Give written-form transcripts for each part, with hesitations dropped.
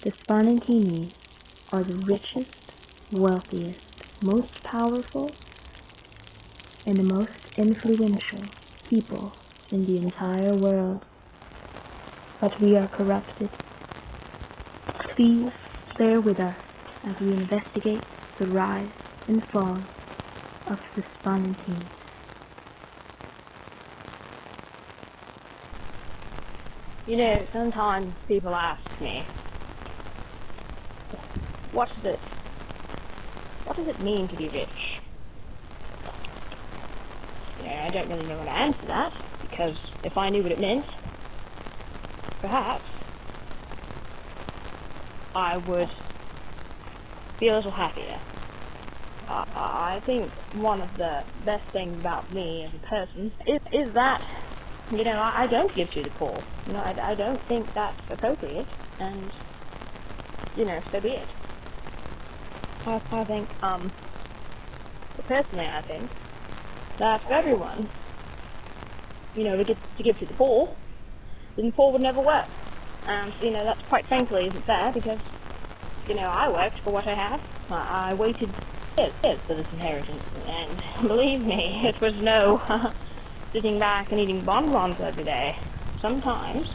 The Spartans are the richest, wealthiest, most powerful, and the most influential people in the entire world. But we are corrupted. Please bear with us as we investigate the rise and fall of the Spartans. You know, sometimes people ask me, what does it mean to be rich? I don't really know how to answer that, because if I knew what it meant, perhaps I would be a little happier. I think one of the best things about me as a person is that, I don't give to the poor. I don't think that's appropriate, and, so be it. I think, personally I think that for everyone, to give to the poor, then the poor would never work. And, that quite frankly isn't fair, because, I worked for what I have. I waited years for this inheritance, and believe me, it was no sitting back and eating bonbons every day. Sometimes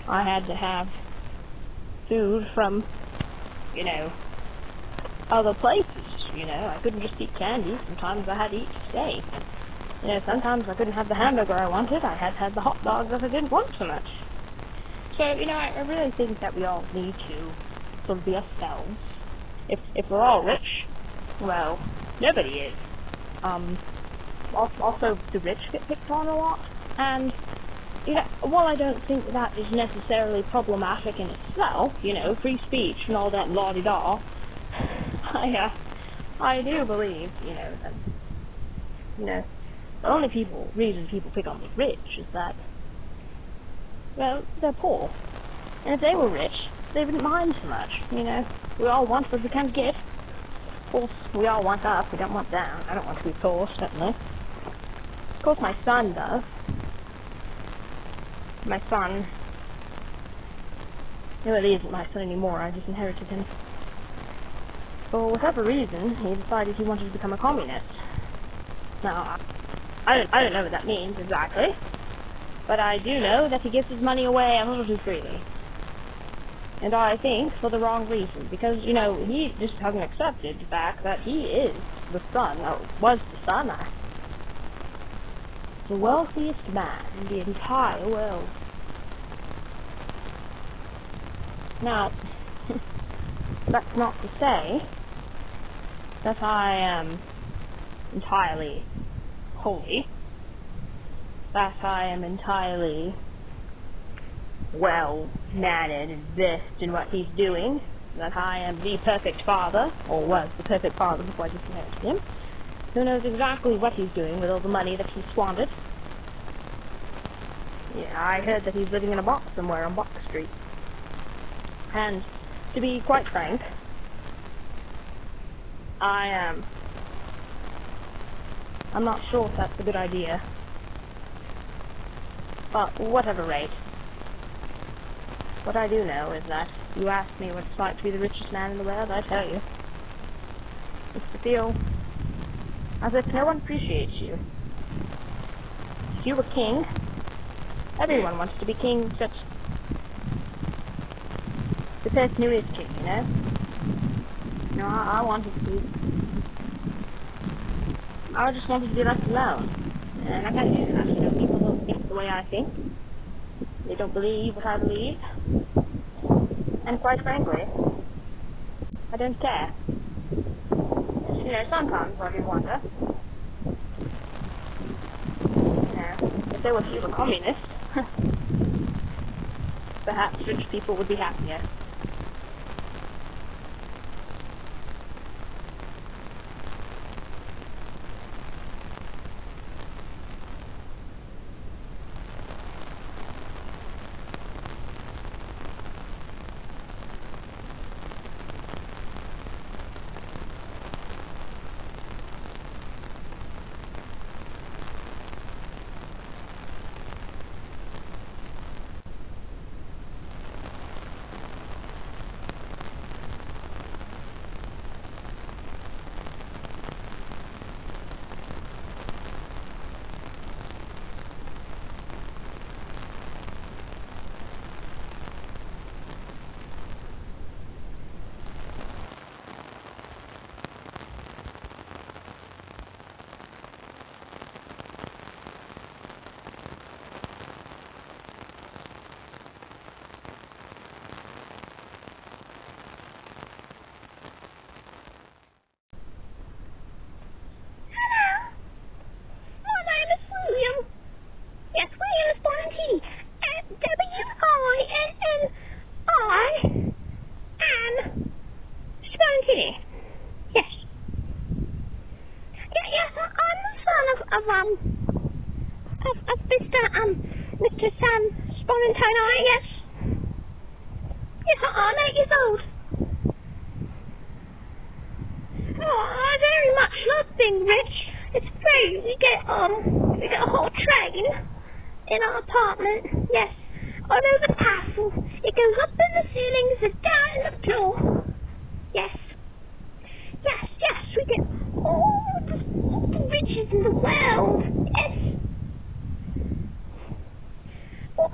I had to have food from, other places. I couldn't just eat candy. Sometimes I had to eat steak. Sometimes I couldn't have the hamburger I wanted. I had to have the hot dog that I didn't want so much. So, I really think that we all need to sort of be ourselves. If we're all rich, well, nobody is. Also, the rich get picked on a lot. And, while I don't think that is necessarily problematic in itself, free speech and all that la-di-da, I do believe, that, the only reason people pick on the rich is that, well, they're poor. And if they were rich, they wouldn't mind so much, We all want what we can get. Of course, we all want up, we don't want down. I don't want to be poor, certainly. Of course, my son does. My son, well, he isn't my son anymore, I just inherited him. For whatever reason, he decided he wanted to become a communist. Now, I don't know what that means exactly, but I do know that he gives his money away a little too freely. And I think for the wrong reason, because, he just hasn't accepted the fact that he is the son, the wealthiest man in the entire world. Now, that's not to say that I am entirely holy, that I am entirely well-mannered and versed in what he's doing, that I am the perfect father, or was the perfect father before I just inherited him, who knows exactly what he's doing with all the money that he's squandered. Yeah, I heard that he's living in a box somewhere on Box Street. And, to be quite frank, I'm not sure if that's a good idea. But, whatever rate, what I do know is that you ask me what it's like to be the richest man in the world, I tell you. It's to feel as if no one appreciates you. If you were king, everyone wants to be king except the person who is king, I wanted to be. I just wanted to be left alone. And I can't do that. People don't think the way I think. They don't believe what I believe. And quite frankly, I don't care. Sometimes I do wonder, if there were fewer communists, perhaps rich people would be happier. Spontane, yes. Yes, I'm 8 years old. Oh, I very much love being rich. It's great. We get a whole train in our apartment. Yes. I know the castle. It goes up in the ceilings and down in the floor. Yes. Yes, yes, we get all the riches in the world. Yes. Well,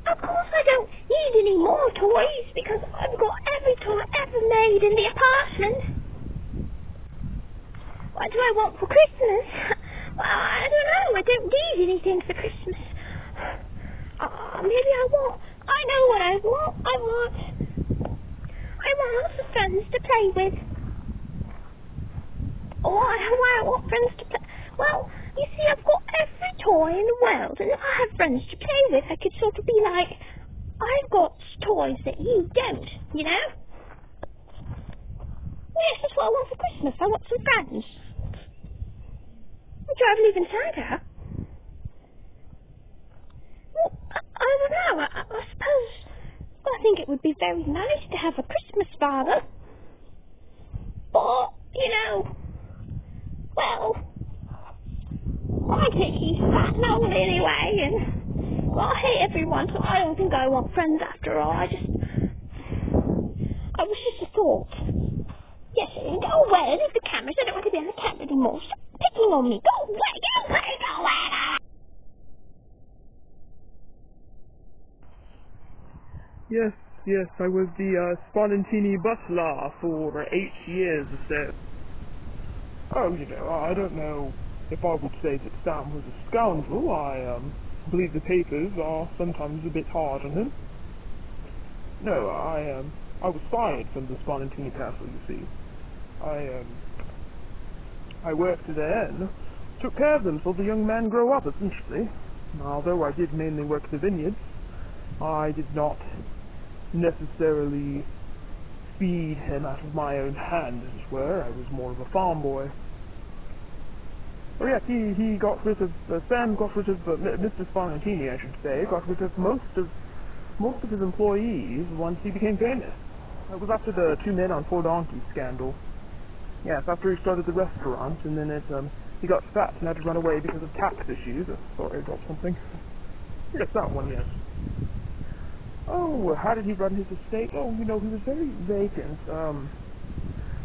of course I don't need any more toys because I've got every toy ever made in the apartment. What do I want for Christmas? Well, I don't know. I don't need anything for Christmas. Maybe I know what I want. I want lots of friends to play with. Oh, I want friends to play. Well, you see, I've got every toy in the world, and if I have friends to play with, I could sort of be like, I've got toys that you don't, you know? Yes, that's what I want for Christmas. I want some friends. Do I believe in Santa? Well, I don't know. I suppose I think it would be very nice to have a Christmas father. But, you know, well, I think he's fat and old anyway, and I hate everyone, so I don't think I want friends after all. I was just a thought. Yes, go away, leave the cameras. I don't want to be on the camera anymore. Stop picking on me. Go away, go away, go away. Yes, I was the Spontini butler for 8 years or so. Oh, you know, I don't know if I would say that Sam was a scoundrel. I believe the papers are sometimes a bit hard on him. No, I was fired from the Spontini castle, you see. I worked there and took care of them till the young man grew up, essentially. Although I did mainly work the vineyards, I did not necessarily feed him out of my own hand, as it were. I was more of a farm boy. Oh yes, he got rid of, Sam got rid of, Mr. Spontini, I should say, got rid of most of his employees once he became famous. It was after the 2 men on 4 donkeys scandal. Yes, after he started the restaurant, and then he got fat and had to run away because of tax issues. Sorry, I dropped something. Yes, that one, yes. Oh, how did he run his estate? Oh, you know, he was very vacant.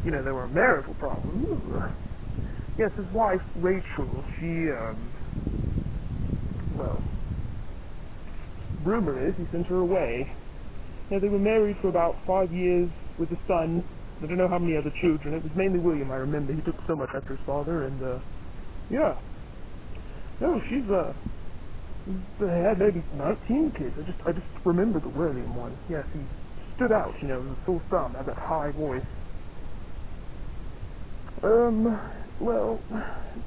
You know, there were marital problems. Yes, his wife, Rachel, she, well, rumor is he sent her away. Yeah, they were married for about 5 years with a son. I don't know how many other children. It was mainly William, I remember. He took so much after his father, and, yeah. No, they had maybe 19 kids. I just remember the William one. Yes, he stood out, you know, the full thumb, had that high voice. Well,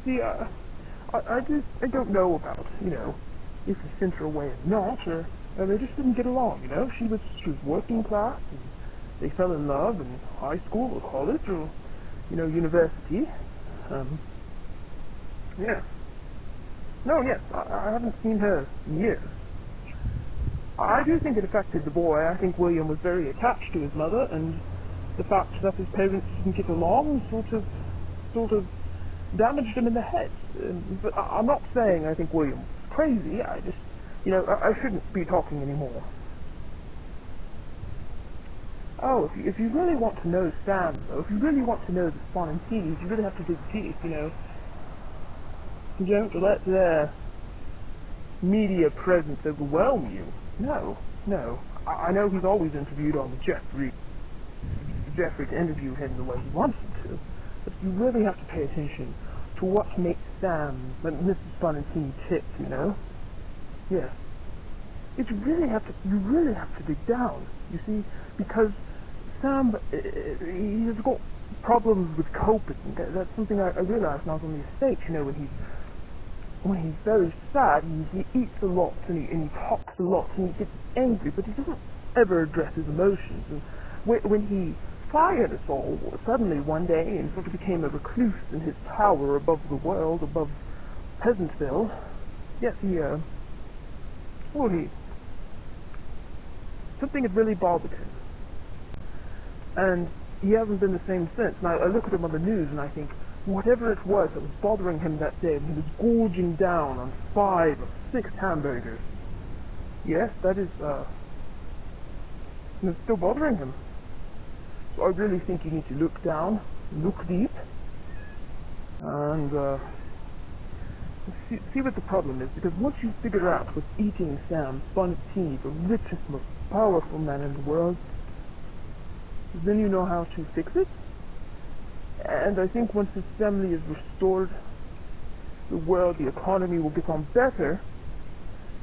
see, I don't know about, you know, if he sent her away or not, or they just didn't get along, you know. She was working class, and they fell in love in high school or college or, you know, university. Yeah. No, yes, I haven't seen her in years. I do think it affected the boy. I think William was very attached to his mother, and the fact that his parents didn't get along sort of damaged him in the head. But I'm not saying I think William was crazy. I just, you know, I shouldn't be talking anymore. Oh, if you really want to know Sam, though, if you really want to know the Spontinis, you really have to dig deep, you know. You don't let their media presence overwhelm you. No. I know he's always interviewed on the Jeffrey to interview him the way he wants him to, but you really have to pay attention to what makes Sam, Mrs. Spontini tick, you know? Yes. You really have to dig down, you see, because Sam, he's got problems with coping. That's something I realized when I was on the estate, you know, when he's very sad, he eats a lot, and he talks a lot, and he gets angry, but he doesn't ever address his emotions. And when he fired us all, suddenly one day, and sort of became a recluse in his tower above the world, above Peasantville, yes, Well, something had really bothered him. And he hasn't been the same since. Now, I look at him on the news and I think, whatever it was that was bothering him that day, when he was gorging down on 5 or 6 hamburgers, yes, that is, it's still bothering him. So I really think you need to look down, look deep, and see what the problem is. Because once you figure out what's eating Sam Bonatini, the richest, most powerful man in the world, then you know how to fix it. And I think once his family is restored, the world, the economy will become better.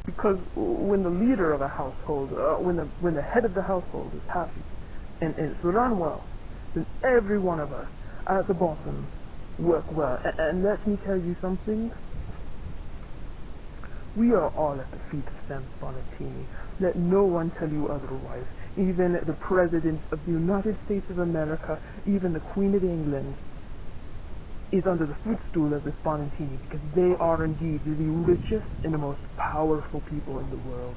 Because when the leader of a household, when the head of the household is happy and it's run well, then every one of us at the bottom work well. And let me tell you something. We are all at the feet of Sam Bonatini. Let no one tell you otherwise. Even the President of the United States of America, even the Queen of England, is under the footstool of this Bonatini, because they are indeed the richest and the most powerful people in the world.